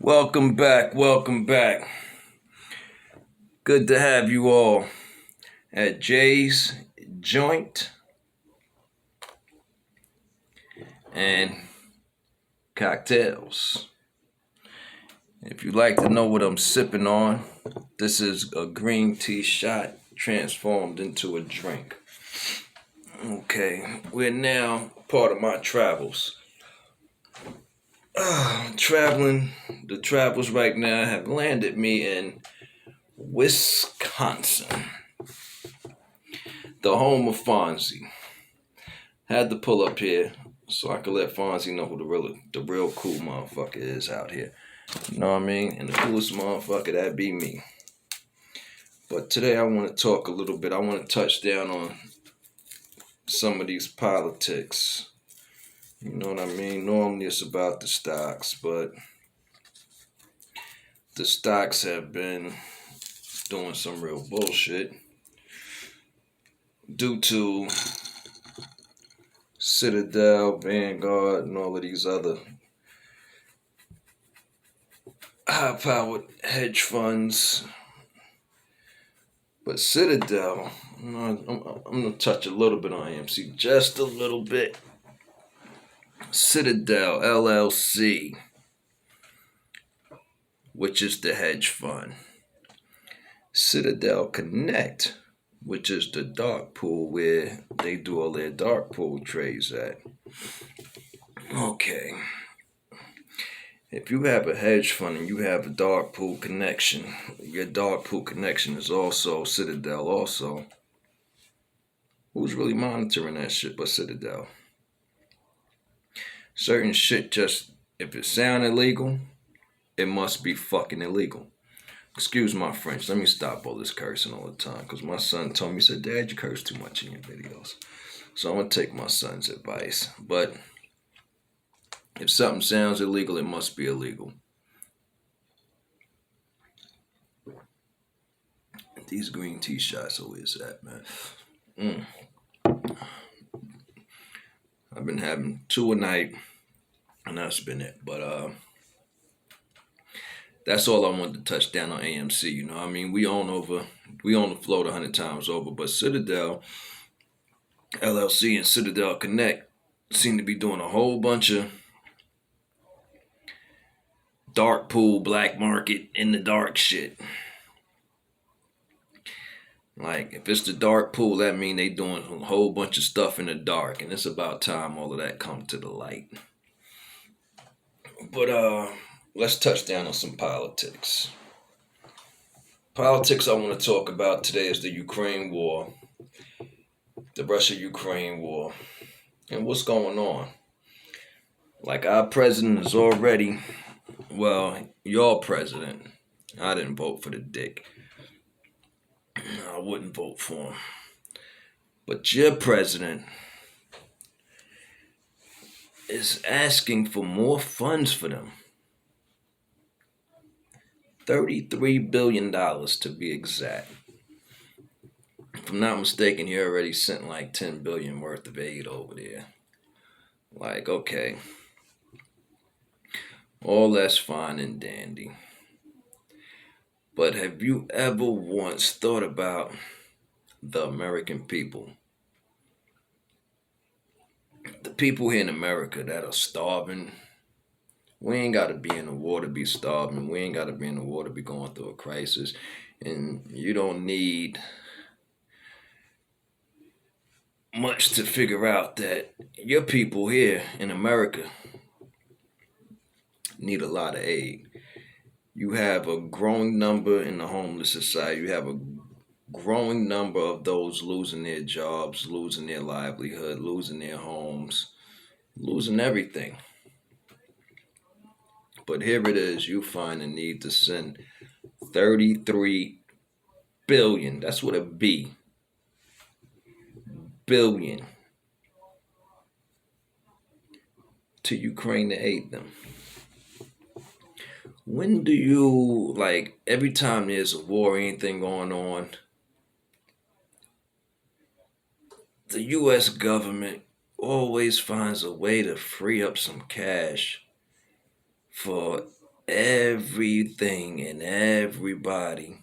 Welcome back, welcome back. Good to have you all at Jay's Joint and Cocktails. If you'd like to know what I'm sipping on, this is a green tea shot transformed into a drink. Okay, we're now part of my travels. The travels right now have landed me in Wisconsin, the home of Fonzie. Had to pull up here so I could let Fonzie know who the real cool motherfucker is out here. You know what I mean? And the coolest motherfucker, that be me. But today I want to talk a little bit. I want to touch down on some of these politics. You know what I mean? Normally it's about the stocks, but the stocks have been doing some real bullshit due to Citadel, Vanguard, and all of these other high-powered hedge funds. But Citadel, I'm going to touch a little bit on AMC, just a little bit. Citadel LLC, which is the hedge fund. Citadel Connect, which is the dark pool where they do all their dark pool trades at. Okay. If you have a hedge fund and you have a dark pool connection, your dark pool connection is also Citadel also. Who's really monitoring that shit but Citadel? Certain shit just, if it sound illegal, it must be fucking illegal. Excuse my French. Let me stop all this cursing all the time. Because my son told me, he said, Dad, you curse too much in your videos. So I'm going to take my son's advice. But if something sounds illegal, it must be illegal. These green tea shots, who is that, man? I've been having 2 a night, and that's been it. But that's all I wanted to touch down on AMC. You know, I mean, we own the float 100 times over, but Citadel LLC and Citadel Connect seem to be doing a whole bunch of dark pool, black market, in the dark shit. Like, if it's the dark pool, that means they doing a whole bunch of stuff in the dark, and it's about time all of that come to the light. But let's touch down on some politics. Politics I want to talk about today is the Ukraine war, the Russia-Ukraine war, and what's going on. Like, our president is already, well, your president. I didn't vote for the dick. I wouldn't vote for him. But your president is asking for more funds for them. $33 billion to be exact. If I'm not mistaken, he already sent like $10 billion worth of aid over there. Like, okay. All that's fine and dandy. But have you ever once thought about the American people? The people here in America that are starving. We ain't got to be in the war to be starving. We ain't got to be in the war to be going through a crisis. And you don't need much to figure out that your people here in America need a lot of aid. You have a growing number in the homeless society. You have a growing number of those losing their jobs, losing their livelihood, losing their homes, losing everything. But here it is, you find the need to send 33 billion, that's what a B, billion, to Ukraine to aid them. When do you, like, every time there's a war or anything going on, the U.S. government always finds a way to free up some cash for everything and everybody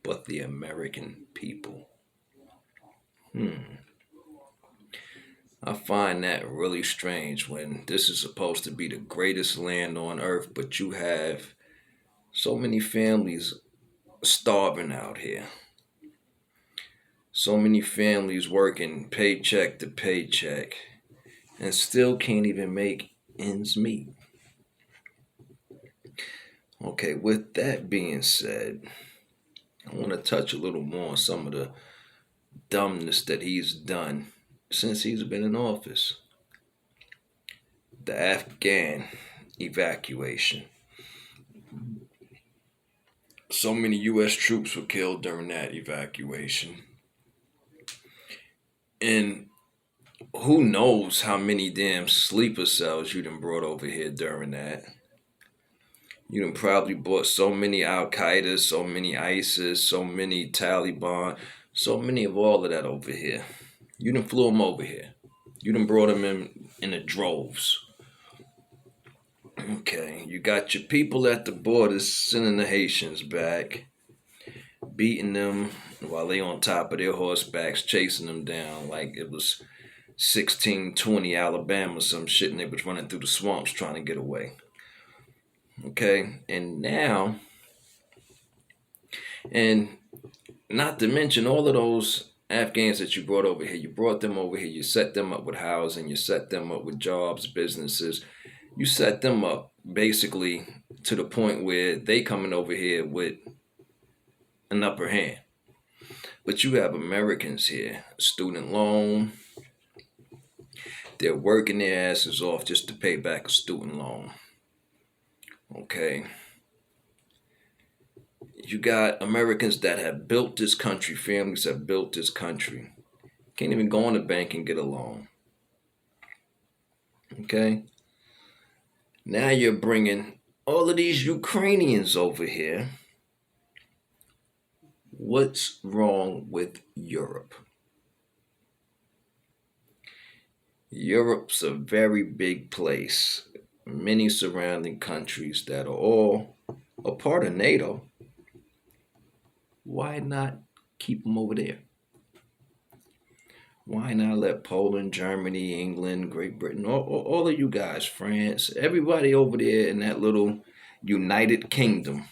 but the American people. I find that really strange when this is supposed to be the greatest land on earth, but you have so many families starving out here. So many families working paycheck to paycheck and still can't even make ends meet. Okay, with that being said, I want to touch a little more on some of the dumbness that he's done since he's been in office. The Afghan evacuation. So many U.S. troops were killed during that evacuation. And who knows how many damn sleeper cells you done brought over here during that. You done probably brought so many Al Qaeda, so many ISIS, so many Taliban, so many of all of that over here. You done flew them over here. You done brought them in the droves. Okay, you got your people at the borders sending the Haitians back, beating them while they on top of their horsebacks, chasing them down like it was 1620 Alabama, some shit, and they was running through the swamps trying to get away. Okay, and now, and not to mention all of those Afghans that you brought over here, you brought them over here, you set them up with housing, you set them up with jobs, businesses, you set them up basically to the point where they coming over here with an upper hand. But you have Americans here, student loan, they're working their asses off just to pay back a student loan. Okay. You got Americans that have built this country, families have built this country. Can't even go in the bank and get a loan. Okay? Now you're bringing all of these Ukrainians over here. What's wrong with Europe? Europe's a very big place. Many surrounding countries that are all a part of NATO. Why not keep them over there? Why not let Poland, Germany, England, Great Britain, all of you guys, France, everybody over there in that little United Kingdom,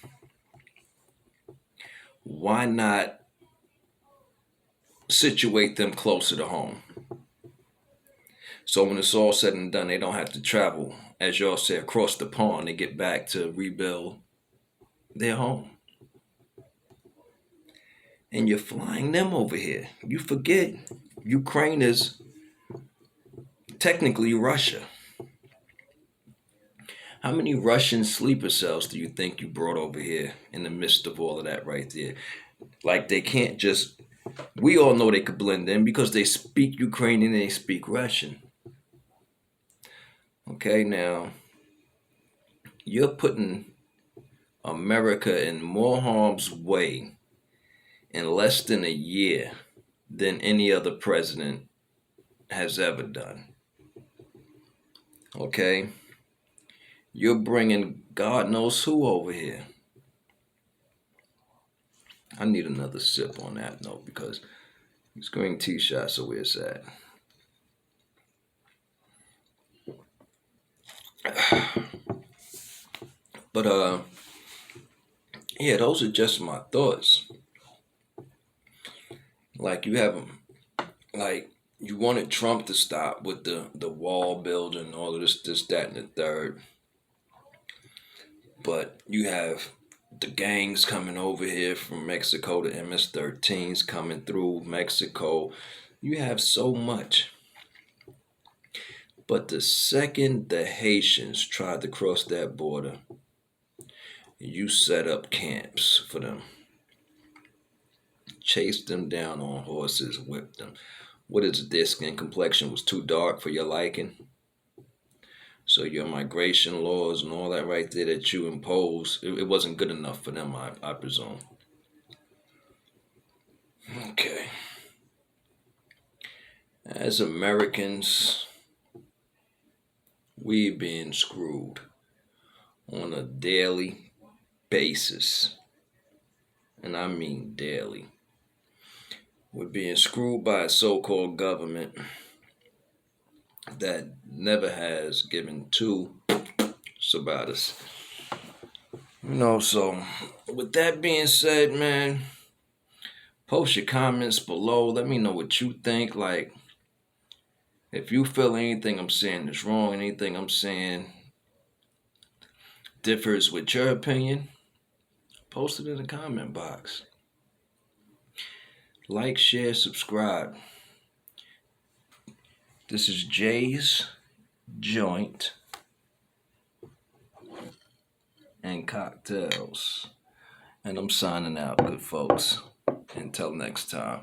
why not situate them closer to home? So when it's all said and done, they don't have to travel, as y'all say, across the pond to get back to rebuild their home. And you're flying them over here. You forget Ukraine is technically Russia. How many Russian sleeper cells do you think you brought over here in the midst of all of that right there? Like they can't just, we all know they could blend in because they speak Ukrainian and they speak Russian. Okay, now you're putting America in more harm's way in less than a year than any other president has ever done. Okay? You're bringing God knows who over here. I need another sip on that note because these green tea shots are where it's at. But yeah, those are just my thoughts. Like you have them, like you wanted Trump to stop with the wall building, all of this, that, and the third. But you have the gangs coming over here from Mexico, the MS-13s coming through Mexico. You have so much. But the second the Haitians tried to cross that border, you set up camps for them. Chased them down on horses, whipped them. What is it? Their skin complexion was too dark for your liking? So your migration laws and all that right there that you impose, it wasn't good enough for them, I presume. Okay. As Americans, we being screwed. on a daily basis. And I mean daily. We're being screwed by a so-called government that never has given two about us. So with that being said, man, post your comments below. Let me know what you think. Like, if you feel anything I'm saying is wrong, anything I'm saying differs with your opinion, post it in the comment box. Like, share, subscribe. This is Jay's Joint and Cocktails. And I'm signing out, good folks. Until next time.